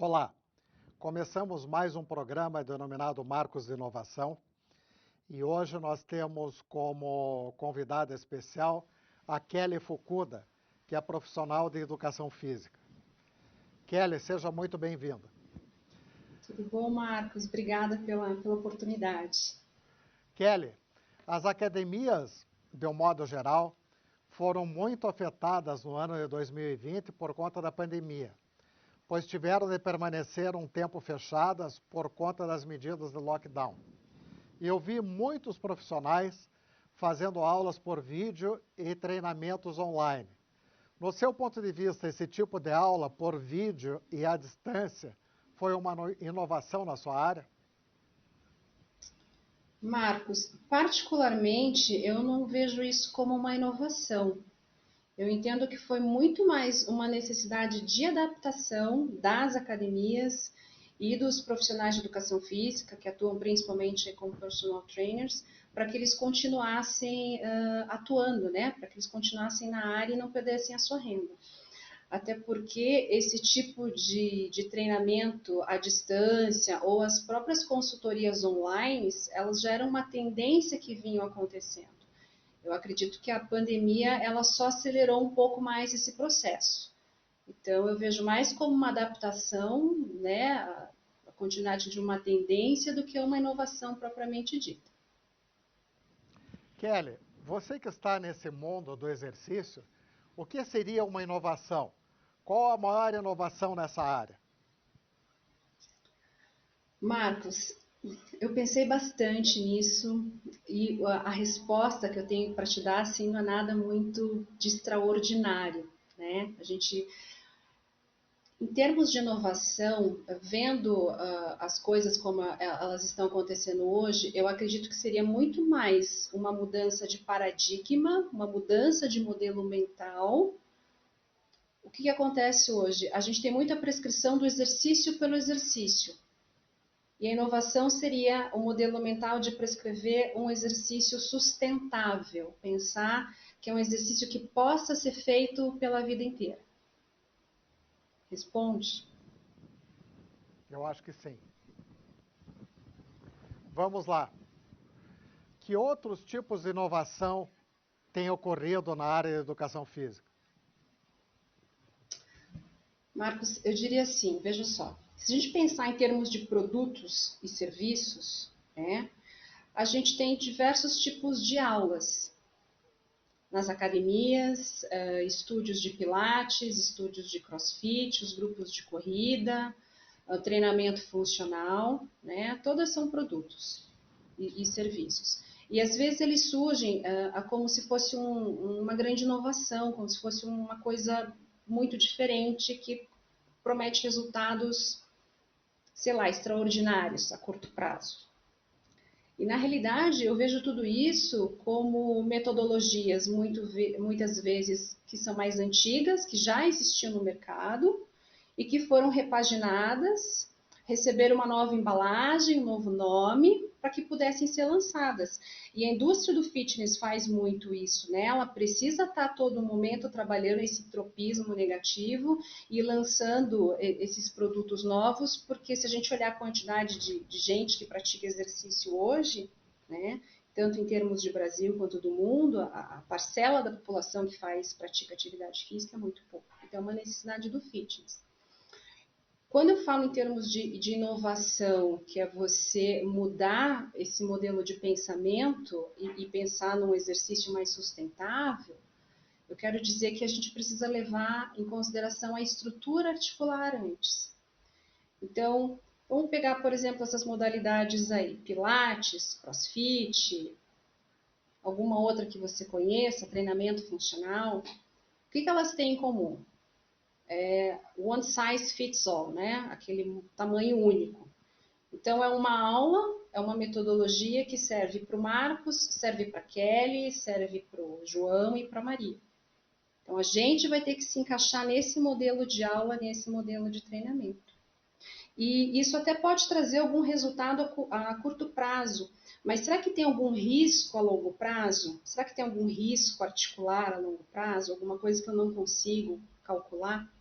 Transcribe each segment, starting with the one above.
Olá, começamos mais um programa denominado Marcos de Inovação e hoje nós temos como convidada especial a Kelly Fukuda, que é profissional de educação física. Kelly, seja muito bem-vinda. Tudo bom, Marcos? Obrigada pela oportunidade. Kelly, as academias, de um modo geral, foram muito afetadas no ano de 2020 por conta da pandemia, pois tiveram de permanecer um tempo fechadas por conta das medidas de lockdown. E eu vi muitos profissionais fazendo aulas por vídeo e treinamentos online. No seu ponto de vista, esse tipo de aula por vídeo e à distância foi uma inovação na sua área? Marcos, particularmente, eu não vejo isso como uma inovação. Eu entendo que foi muito mais uma necessidade de adaptação das academias e dos profissionais de educação física, que atuam principalmente como personal trainers, para que eles continuassem atuando, né? Para que eles continuassem na área e não perdessem a sua renda. Até porque esse tipo de treinamento à distância ou as próprias consultorias online, elas já eram uma tendência que vinham acontecendo. Eu acredito que a pandemia ela só acelerou um pouco mais esse processo. Então eu vejo mais como uma adaptação, né, a continuidade de uma tendência do que uma inovação propriamente dita. Kelly, você que está nesse mundo do exercício, o que seria uma inovação? Qual a maior inovação nessa área? Marcos, eu pensei bastante nisso e a resposta que eu tenho para te dar assim, não é nada muito de extraordinário, né? Em termos de inovação, vendo as coisas como elas estão acontecendo hoje, eu acredito que seria muito mais uma mudança de paradigma, uma mudança de modelo mental. O que acontece hoje? A gente tem muita prescrição do exercício pelo exercício. E a inovação seria o modelo mental de prescrever um exercício sustentável, pensar que é um exercício que possa ser feito pela vida inteira. Responde? Eu acho que sim. Vamos lá. Que outros tipos de inovação têm ocorrido na área de educação física? Marcos, eu diria assim, veja só, se a gente pensar em termos de produtos e serviços, né, a gente tem diversos tipos de aulas nas academias, estúdios de pilates, estúdios de crossfit, os grupos de corrida, o treinamento funcional, né, todas são produtos e serviços. E às vezes eles surgem como se fosse uma grande inovação, como se fosse uma coisa muito diferente que promete resultados, sei lá, extraordinários a curto prazo. E na realidade eu vejo tudo isso como metodologias muitas vezes que são mais antigas, que já existiam no mercado e que foram repaginadas, receberam uma nova embalagem, um novo nome, para que pudessem ser lançadas. E a indústria do fitness faz muito isso, né? Ela precisa estar a todo momento trabalhando esse tropismo negativo e lançando esses produtos novos, porque se a gente olhar a quantidade de gente que pratica exercício hoje, né? Tanto em termos de Brasil quanto do mundo, a parcela da população que pratica atividade física é muito pouco. Então, é uma necessidade do fitness. Quando eu falo em termos de inovação, que é você mudar esse modelo de pensamento e pensar num exercício mais sustentável, eu quero dizer que a gente precisa levar em consideração a estrutura articular antes. Então, vamos pegar, por exemplo, essas modalidades aí, Pilates, CrossFit, alguma outra que você conheça, treinamento funcional. O que elas têm em comum? One size fits all, né? Aquele tamanho único. Então é uma aula, é uma metodologia que serve para o Marcos, serve para a Kelly, serve para o João e para a Maria. Então a gente vai ter que se encaixar nesse modelo de aula, nesse modelo de treinamento. E isso até pode trazer algum resultado a curto prazo, mas será que tem algum risco a longo prazo? Será que tem algum risco articular a longo prazo? Alguma coisa que eu não consigo calcular?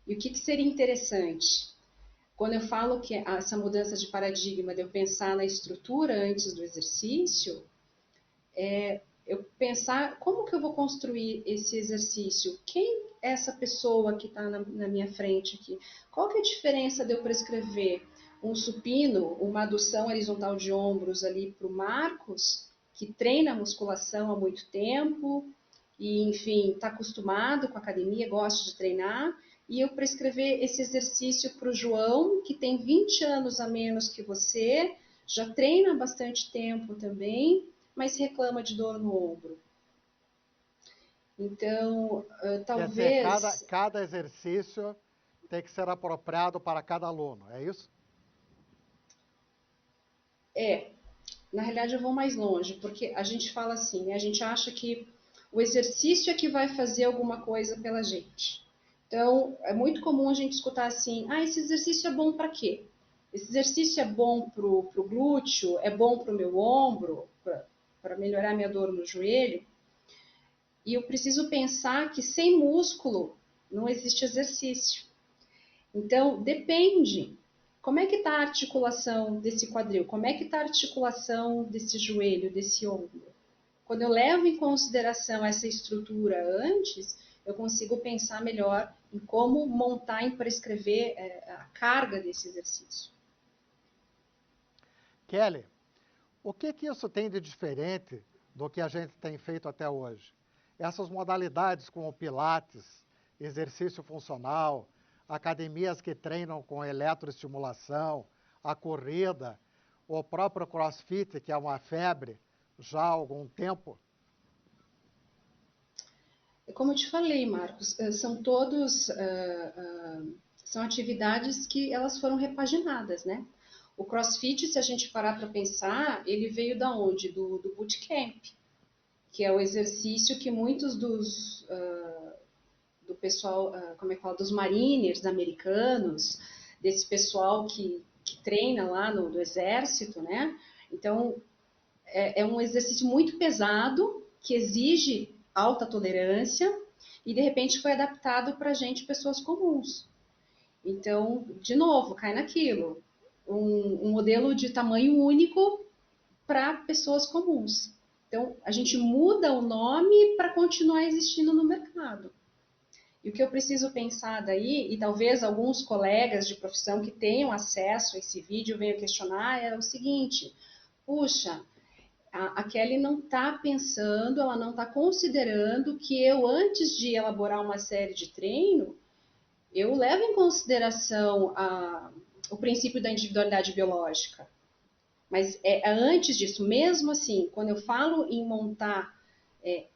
E o que seria interessante? Quando eu falo que essa mudança de paradigma, de eu pensar na estrutura antes do exercício, eu pensar como que eu vou construir esse exercício, quem é essa pessoa que está na minha frente aqui, qual que é a diferença de eu prescrever um supino, uma adução horizontal de ombros ali para o Marcos, que treina musculação há muito tempo, e enfim, está acostumado com a academia, gosta de treinar, e eu prescrever esse exercício para o João, que tem 20 anos a menos que você, já treina há bastante tempo também, mas reclama de dor no ombro. Então, Quer dizer, talvez... cada exercício tem que ser apropriado para cada aluno, é isso? Na realidade eu vou mais longe, porque a gente fala assim, né? A gente acha que o exercício é que vai fazer alguma coisa pela gente. Então, é muito comum a gente escutar assim, esse exercício é bom para quê? Esse exercício é bom para o glúteo, é bom para o meu ombro, para melhorar minha dor no joelho. E eu preciso pensar que sem músculo não existe exercício. Então, depende. Como é que está a articulação desse quadril? Como é que está a articulação desse joelho, desse ombro? Quando eu levo em consideração essa estrutura antes, eu consigo pensar melhor em como montar e prescrever a carga desse exercício. Kelly, o que isso tem de diferente do que a gente tem feito até hoje? Essas modalidades como Pilates, exercício funcional, academias que treinam com eletroestimulação, a corrida, o próprio CrossFit, que é uma febre já há algum tempo. Como eu te falei, Marcos, são atividades que elas foram repaginadas, né? O CrossFit, se a gente parar para pensar, ele veio da onde? Do bootcamp, que é o exercício que muitos do pessoal, como é que fala, dos mariners americanos, desse pessoal que treina lá do exército, né? Então, é um exercício muito pesado, que exige alta tolerância, e de repente foi adaptado para gente, pessoas comuns. Então, de novo, cai naquilo. Um modelo de tamanho único para pessoas comuns. Então, a gente muda o nome para continuar existindo no mercado. E o que eu preciso pensar daí, e talvez alguns colegas de profissão que tenham acesso a esse vídeo venham questionar, é o seguinte: puxa, a Kelly não está pensando, ela não está considerando que eu, antes de elaborar uma série de treino, eu levo em consideração o princípio da individualidade biológica. Mas antes disso, mesmo assim, quando eu falo em montar,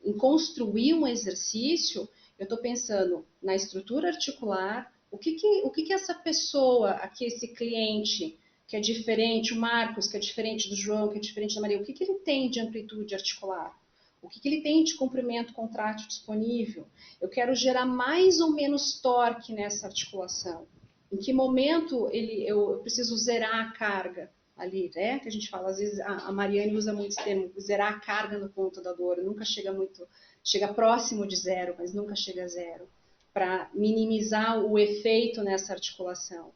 em construir um exercício, eu estou pensando na estrutura articular, o que essa pessoa, aqui esse cliente, que é diferente, o Marcos, que é diferente do João, que é diferente da Maria, o que ele tem de amplitude articular? O que ele tem de comprimento contrátil disponível? Eu quero gerar mais ou menos torque nessa articulação. Em que momento eu preciso zerar a carga ali, né? Que a gente fala, às vezes a Mariane usa muito esse termo, zerar a carga no ponto da dor, nunca chega muito, chega próximo de zero, mas nunca chega a zero, para minimizar o efeito nessa articulação.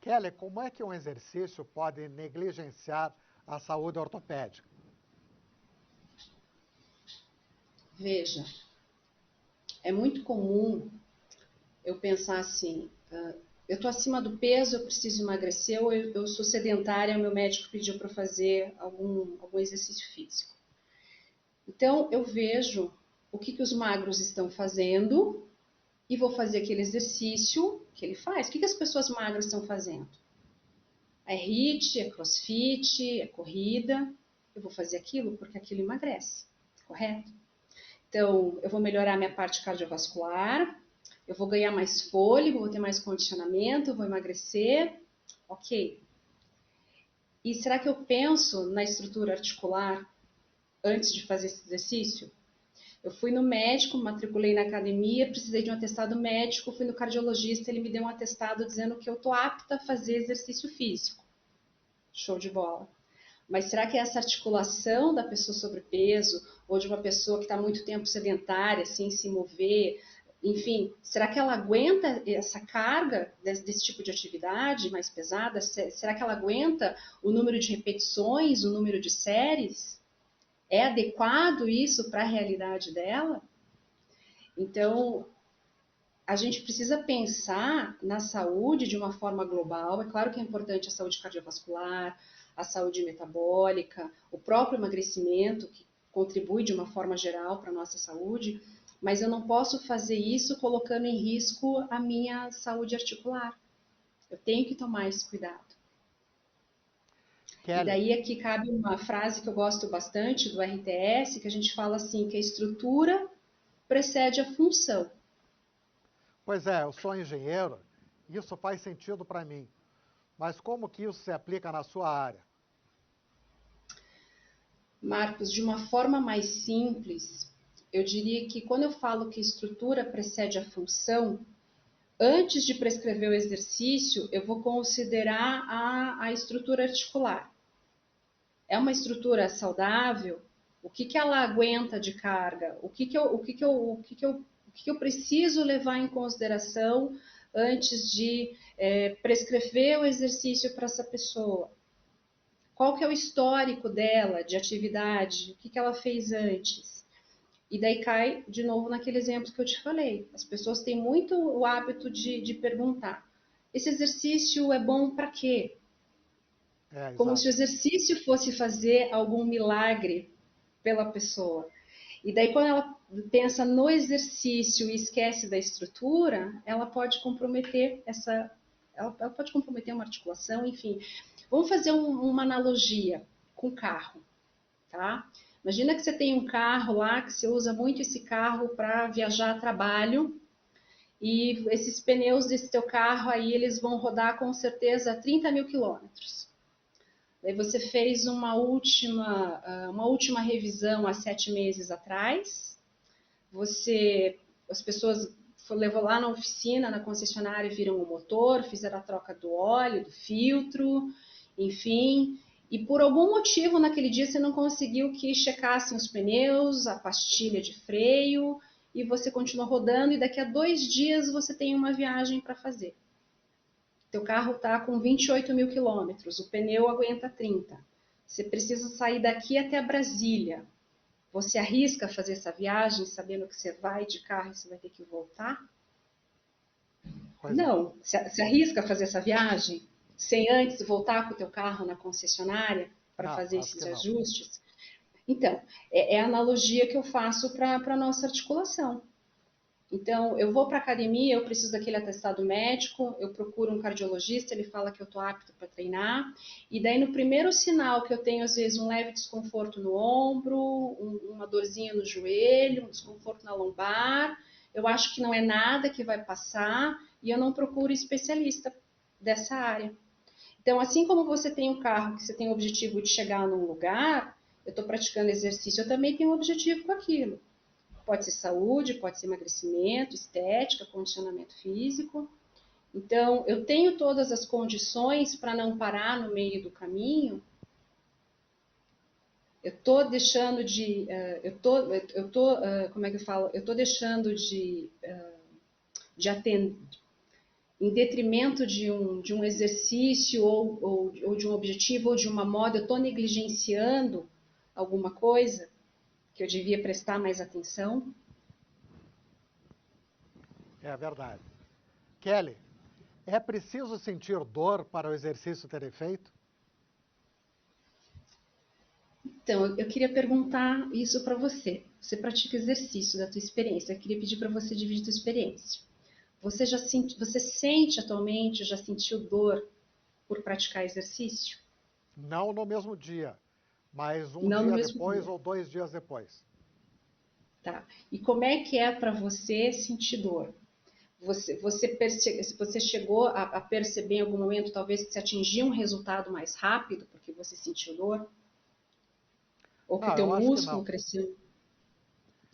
Kelly, como é que um exercício pode negligenciar a saúde ortopédica? Veja, é muito comum eu pensar assim, eu estou acima do peso, eu preciso emagrecer, ou eu sou sedentária, o meu médico pediu para fazer algum exercício físico. Então, eu vejo o que os magros estão fazendo e vou fazer aquele exercício que ele faz. O que as pessoas magras estão fazendo? É HIIT, é CrossFit, é corrida. Eu vou fazer aquilo porque aquilo emagrece, correto? Então, eu vou melhorar minha parte cardiovascular, eu vou ganhar mais fôlego, vou ter mais condicionamento, vou emagrecer. Ok. E será que eu penso na estrutura articular antes de fazer esse exercício? Eu fui no médico, matriculei na academia, precisei de um atestado médico, fui no cardiologista, ele me deu um atestado dizendo que eu estou apta a fazer exercício físico. Show de bola. Mas será que essa articulação da pessoa sobrepeso ou de uma pessoa que está muito tempo sedentária, sem se mover, Enfim, será que ela aguenta essa carga desse tipo de atividade mais pesada? Será que ela aguenta o número de repetições, o número de séries? É adequado isso para a realidade dela? Então, a gente precisa pensar na saúde de uma forma global. É claro que é importante a saúde cardiovascular, a saúde metabólica, o próprio emagrecimento, que contribui de uma forma geral para a nossa saúde, mas eu não posso fazer isso colocando em risco a minha saúde articular. Eu tenho que tomar esse cuidado. E Kelly, daí aqui cabe uma frase que eu gosto bastante do RTS, que a gente fala assim, que a estrutura precede a função. pois é, eu sou engenheiro, isso faz sentido para mim, mas como que isso se aplica na sua área? Marcos, de uma forma mais simples, eu diria que quando eu falo que estrutura precede a função, antes de prescrever o exercício, eu vou considerar a estrutura articular. É uma estrutura saudável? O que, que ela aguenta de carga? O que eu preciso levar em consideração antes de prescrever o exercício para essa pessoa? Qual que é o histórico dela de atividade? O que, que ela fez antes? E daí cai de novo naquele exemplo que eu te falei. As pessoas têm muito o hábito de perguntar: esse exercício é bom para quê? É, Como se o exato. exercício fosse fazer algum milagre pela pessoa. E daí, quando ela pensa no exercício e esquece da estrutura, ela pode comprometer ela pode comprometer uma articulação, enfim. Vamos fazer uma analogia com o carro, tá? Imagina que você tem um carro lá, que você usa muito esse carro para viajar a trabalho, e esses pneus desse teu carro aí, eles vão rodar com certeza 30 mil quilômetros. Daí você fez uma última revisão há 7 meses atrás. As pessoas levou lá na oficina, na concessionária, viram o motor, fizeram a troca do óleo, do filtro, enfim. E por algum motivo naquele dia você não conseguiu que checassem os pneus, a pastilha de freio, e você continuou rodando. E daqui a 2 dias você tem uma viagem para fazer. Teu carro está com 28 mil quilômetros, o pneu aguenta 30. Você precisa sair daqui até Brasília. Você arrisca fazer essa viagem sabendo que você vai de carro e você vai ter que voltar? Pois é. Não. Você arrisca fazer essa viagem sem antes voltar com o teu carro na concessionária para Não, fazer acho esses que não. ajustes? Então, é a analogia que eu faço para a nossa articulação. Então, eu vou para a academia, eu preciso daquele atestado médico, eu procuro um cardiologista, ele fala que eu estou apto para treinar, e daí no primeiro sinal que eu tenho, às vezes, um leve desconforto no ombro, uma dorzinha no joelho, um desconforto na lombar, eu acho que não é nada que vai passar, e eu não procuro especialista dessa área. Então, assim como você tem um carro que você tem o objetivo de chegar num lugar, eu estou praticando exercício, eu também tenho um objetivo com aquilo. Pode ser saúde, pode ser emagrecimento, estética, condicionamento físico. Então, eu tenho todas as condições para não parar no meio do caminho. Eu estou deixando de, como é que eu falo? Eu estou deixando de atender, em detrimento de um exercício ou de um objetivo ou de uma moda, eu estou negligenciando alguma coisa que eu devia prestar mais atenção. É verdade. Kelly, é preciso sentir dor para o exercício ter efeito? Então, eu queria perguntar isso para você. Você pratica exercício da tua experiência. Eu queria pedir para você dividir tua experiência. Você sente atualmente, já sentiu dor por praticar exercício? Não no mesmo dia, mas um Não no dia mesmo depois dia, ou 2 dias depois. tá? E como é que é para você sentir dor? Você chegou a perceber em algum momento, talvez, que você atingiu um resultado mais rápido porque você sentiu dor? Ou que o Não, teu eu acho que músculo não. cresceu?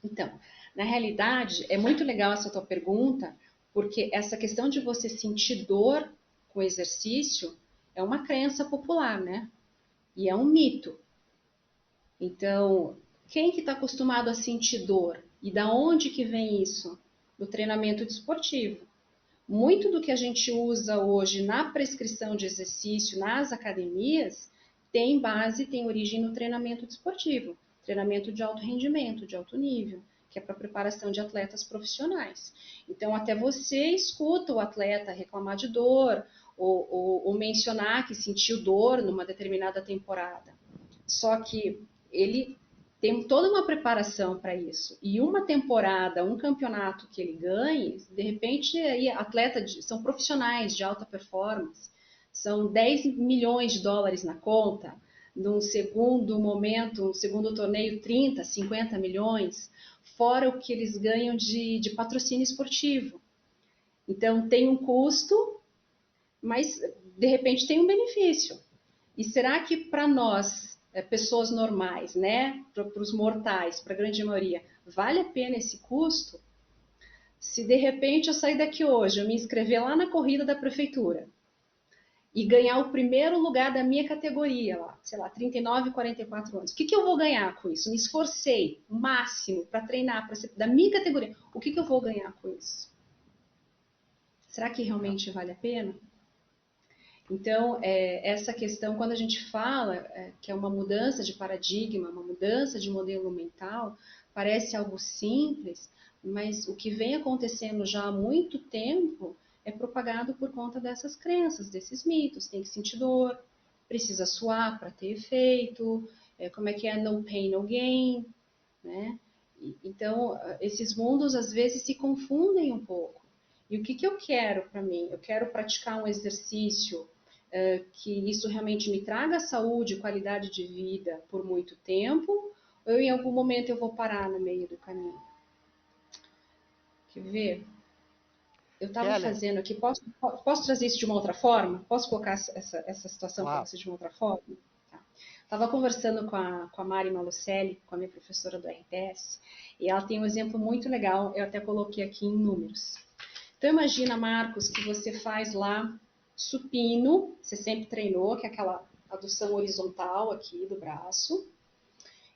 Então, na realidade, é muito legal essa tua pergunta, porque essa questão de você sentir dor com exercício é uma crença popular, né? E é um mito. Então, quem que está acostumado a sentir dor? E da onde que vem isso? do treinamento desportivo. Muito do que a gente usa hoje na prescrição de exercício nas academias tem base, tem origem no treinamento desportivo, treinamento de alto rendimento, de alto nível, que é para preparação de atletas profissionais. Então, até você escuta o atleta reclamar de dor ou mencionar que sentiu dor numa determinada temporada. Só que ele tem toda uma preparação para isso. E uma temporada, um campeonato que ele ganhe, de repente, aí são profissionais de alta performance, são 10 milhões de dólares na conta, num segundo momento, um segundo torneio, 30, 50 milhões, fora o que eles ganham de patrocínio esportivo. Então, tem um custo, mas, de repente, tem um benefício. E será que para nós, pessoas normais, né, para os mortais, para a grande maioria, vale a pena esse custo? Se de repente eu sair daqui hoje, eu me inscrever lá na corrida da prefeitura e ganhar o primeiro lugar da minha categoria, lá, sei lá, 39, 44 anos, o que eu vou ganhar com isso? Me esforcei o máximo para treinar, da minha categoria, o que eu vou ganhar com isso? Será que realmente vale a pena? Então, essa questão, quando a gente fala que é uma mudança de paradigma, uma mudança de modelo mental, parece algo simples, mas o que vem acontecendo já há muito tempo é propagado por conta dessas crenças, desses mitos. Tem que sentir dor, precisa suar para ter efeito, como é que é no pain, no gain, né? Então, esses mundos às vezes se confundem um pouco. E o que eu quero para mim? Eu quero praticar um exercício que isso realmente me traga saúde e qualidade de vida por muito tempo, ou em algum momento eu vou parar no meio do caminho? Quer ver? Eu estava Kelly, fazendo aqui, posso trazer isso de uma outra forma? Posso colocar essa situação para claro. você de uma outra forma? Estava conversando com a Mari Malucelli, com a minha professora do RTS, e ela tem um exemplo muito legal, eu até coloquei aqui em números. Então imagina, Marcos, que você faz lá supino, você sempre treinou, que é aquela adução horizontal aqui do braço,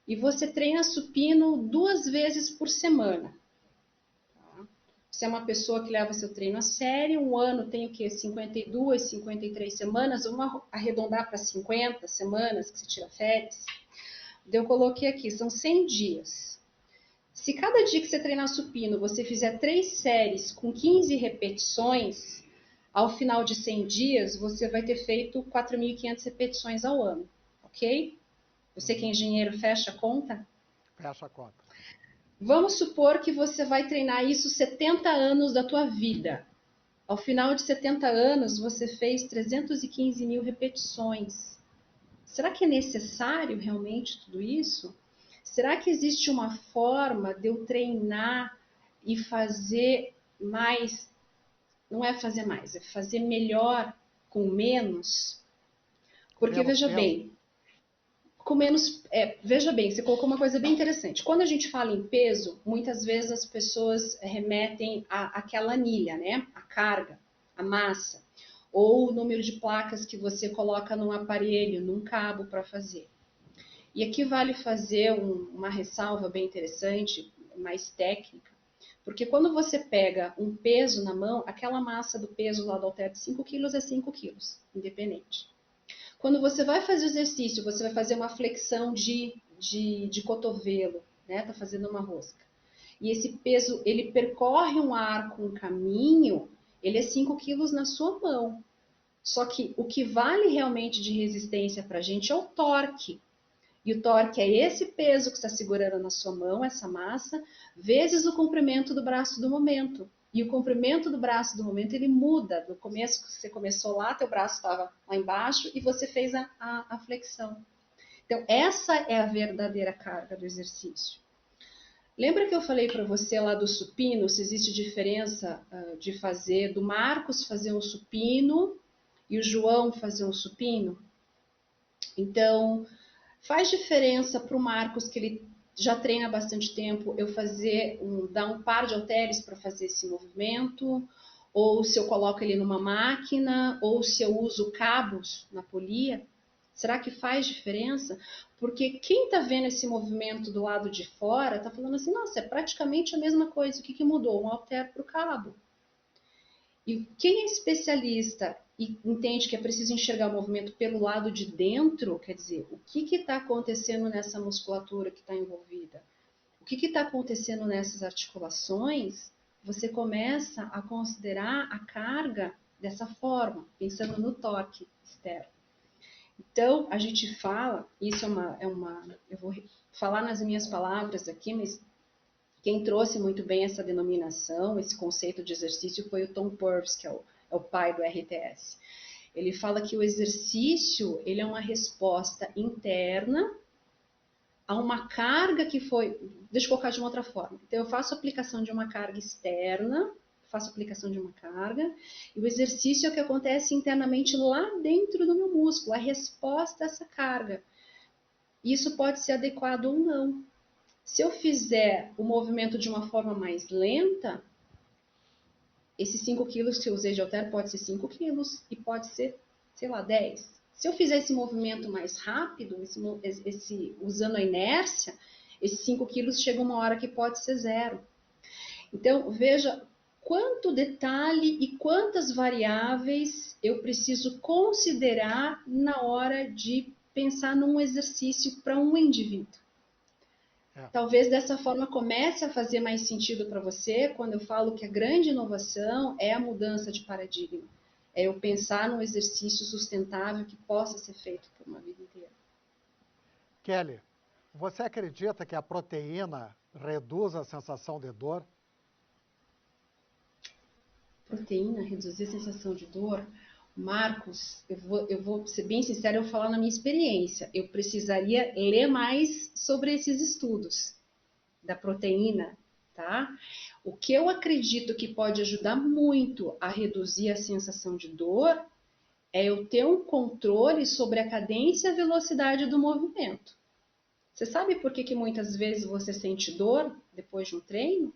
e você treina supino 2 vezes por semana. Tá? Você é uma pessoa que leva seu treino a sério, um ano tem o quê? 52, 53 semanas, vamos arredondar para 50 semanas que você tira férias. Eu coloquei aqui, são 100 dias. Se cada dia que você treinar supino, você fizer 3 séries com 15 repetições, ao final de 100 dias, você vai ter feito 4.500 repetições ao ano, ok? Você que é engenheiro, fecha a conta? Fecha a conta. Vamos supor que você vai treinar isso 70 anos da tua vida. Ao final de 70 anos, você fez 315 mil repetições. Será que é necessário realmente tudo isso? Será que existe uma forma de eu treinar e fazer mais? Não é fazer mais, é fazer melhor com menos? Com Porque menos veja peso? bem, com menos. Veja bem, você colocou uma coisa bem interessante. Quando a gente fala em peso, muitas vezes as pessoas remetem àquela anilha, né? A carga, a massa, ou o número de placas que você coloca num aparelho, num cabo para fazer. E aqui vale fazer uma ressalva bem interessante, mais técnica, porque quando você pega um peso na mão, aquela massa do peso lá do halter de 5 quilos é 5 quilos, independente. Quando você vai fazer o exercício, você vai fazer uma flexão de cotovelo, né? Tá fazendo uma rosca. E esse peso, ele percorre um arco, um caminho, ele é 5 quilos na sua mão. Só que o que vale realmente de resistência para a gente é o torque. E o torque é esse peso que está segurando na sua mão, essa massa, vezes o comprimento do braço do momento. E o comprimento do braço do momento, ele muda. Do começo que você começou lá, teu braço estava lá embaixo e você fez a flexão. Então, essa é a verdadeira carga do exercício. Lembra que eu falei para você lá do supino, se existe diferença de fazer, do Marcos fazer um supino e o João fazer um supino? Então, faz diferença para o Marcos, que ele já treina há bastante tempo, eu dar um par de halteres para fazer esse movimento, ou se eu coloco ele numa máquina, ou se eu uso cabos na polia. Será que faz diferença? Porque quem está vendo esse movimento do lado de fora está falando assim, nossa, é praticamente a mesma coisa. O que, que mudou? Um halter para o cabo. E quem é especialista e entende que é preciso enxergar o movimento pelo lado de dentro, quer dizer, o que está acontecendo nessa musculatura que está envolvida? O que está acontecendo nessas articulações? Você começa a considerar a carga dessa forma, pensando no torque externo. Então, a gente fala, isso eu vou falar nas minhas palavras aqui, mas quem trouxe muito bem essa denominação, esse conceito de exercício, foi o Tom Purves, que é o pai do RTS. Ele fala que o exercício ele é uma resposta interna a uma carga que foi... Deixa eu colocar de uma outra forma. Então, eu faço aplicação de uma carga externa, faço aplicação de uma carga, e o exercício é o que acontece internamente lá dentro do meu músculo, a resposta a essa carga. Isso pode ser adequado ou não. Se eu fizer o movimento de uma forma mais lenta, esses 5 quilos que eu usei de halter pode ser 5 quilos e pode ser, sei lá, 10. Se eu fizer esse movimento mais rápido, usando a inércia, esses 5 quilos chega uma hora que pode ser 0. Então, veja quanto detalhe e quantas variáveis eu preciso considerar na hora de pensar num exercício para um indivíduo. Talvez dessa forma comece a fazer mais sentido para você quando eu falo que a grande inovação é a mudança de paradigma. É eu pensar num exercício sustentável que possa ser feito por uma vida inteira. Kelly, você acredita que a proteína reduz a sensação de dor? Proteína, reduzir a sensação de dor? Marcos, eu vou ser bem sincera, eu vou falar na minha experiência. Eu precisaria ler mais sobre esses estudos da proteína, tá? O que eu acredito que pode ajudar muito a reduzir a sensação de dor é eu ter um controle sobre a cadência e a velocidade do movimento. Você sabe por que muitas vezes você sente dor depois de um treino?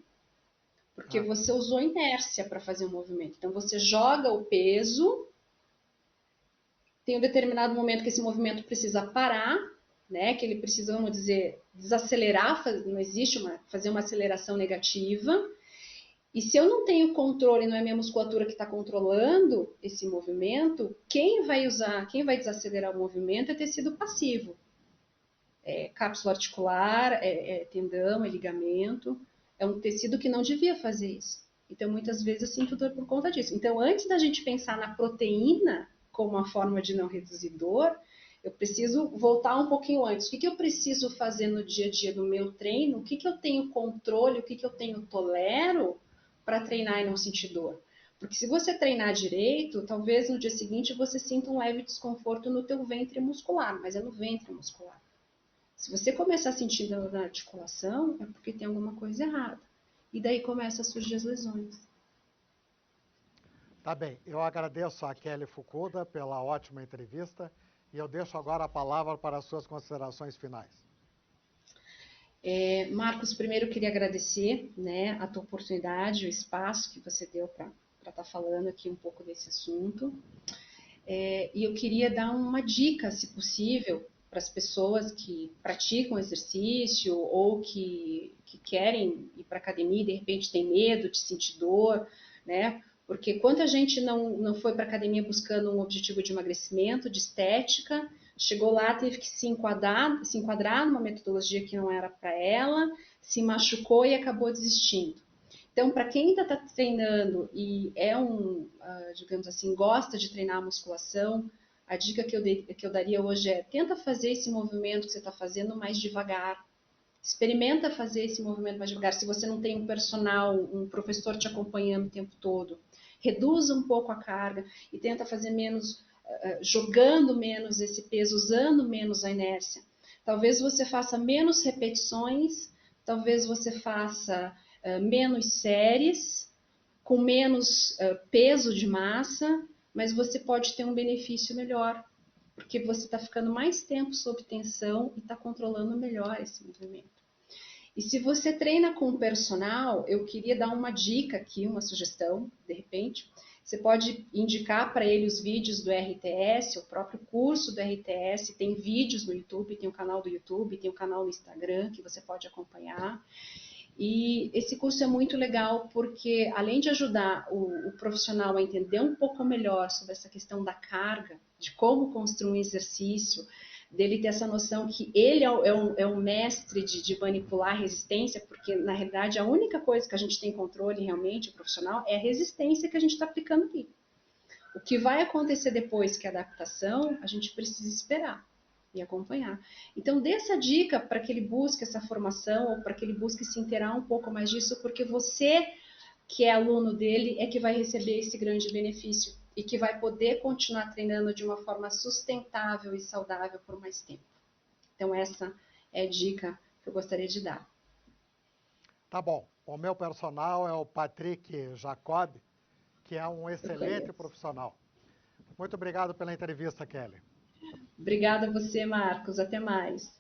Porque você usou inércia para fazer o movimento. Então você joga o peso, tem um determinado momento que esse movimento precisa parar, né? Que ele precisa, vamos dizer, desacelerar, não existe fazer uma aceleração negativa. E se eu não tenho controle, não é minha musculatura que está controlando esse movimento, quem vai desacelerar o movimento é tecido passivo. É cápsula articular, é tendão, é ligamento. É um tecido que não devia fazer isso. Então, muitas vezes eu sinto dor por conta disso. Então, antes da gente pensar na proteína como uma forma de não reduzir dor, eu preciso voltar um pouquinho antes. O que eu preciso fazer no dia a dia do meu treino? O que eu tenho controle? O que eu tenho tolero para treinar e não sentir dor? Porque se você treinar direito, talvez no dia seguinte você sinta um leve desconforto no teu ventre muscular, mas é no ventre muscular. Se você começar a sentir dor na articulação, é porque tem alguma coisa errada. E daí começa a surgir as lesões. Tá bem, eu agradeço a Kelly Fukuda pela ótima entrevista e eu deixo agora a palavra para as suas considerações finais. Marcos, primeiro eu queria agradecer, né, a tua oportunidade, o espaço que você deu para estar falando aqui um pouco desse assunto. E eu queria dar uma dica, se possível, para as pessoas que praticam exercício ou que querem ir para a academia e de repente tem medo de sentir dor, né? Porque quanta gente não foi para a academia buscando um objetivo de emagrecimento, de estética, chegou lá, teve que se enquadrar numa metodologia que não era para ela, se machucou e acabou desistindo. Então, para quem ainda está treinando e digamos assim, gosta de treinar a musculação, a dica que eu daria hoje é tenta fazer esse movimento que você está fazendo mais devagar. Experimenta fazer esse movimento mais devagar. Se você não tem um personal, um professor te acompanhando o tempo todo, reduza um pouco a carga e tenta fazer menos, jogando menos esse peso, usando menos a inércia. Talvez você faça menos repetições, talvez você faça menos séries, com menos peso de massa, mas você pode ter um benefício melhor, porque você está ficando mais tempo sob tensão e está controlando melhor esse movimento. E se você treina com personal, eu queria dar uma dica aqui, uma sugestão, de repente. Você pode indicar para ele os vídeos do RTS, o próprio curso do RTS, tem vídeos no YouTube, tem o canal do YouTube, tem o canal no Instagram que você pode acompanhar. E esse curso é muito legal porque, além de ajudar o profissional a entender um pouco melhor sobre essa questão da carga, de como construir um exercício, dele ter essa noção que ele é um mestre de manipular a resistência, porque, na realidade, a única coisa que a gente tem controle realmente, o profissional, é a resistência que a gente está aplicando aqui. O que vai acontecer depois, que é a adaptação, a gente precisa esperar e acompanhar. Então, dê essa dica para que ele busque essa formação ou para que ele busque se inteirar um pouco mais disso, porque você, que é aluno dele, é que vai receber esse grande benefício e que vai poder continuar treinando de uma forma sustentável e saudável por mais tempo. Então, essa é a dica que eu gostaria de dar. Tá bom. O meu personal é o Patrick Jacob, que é um excelente profissional. Muito obrigado pela entrevista, Kelly. Obrigada a você, Marcos. Até mais.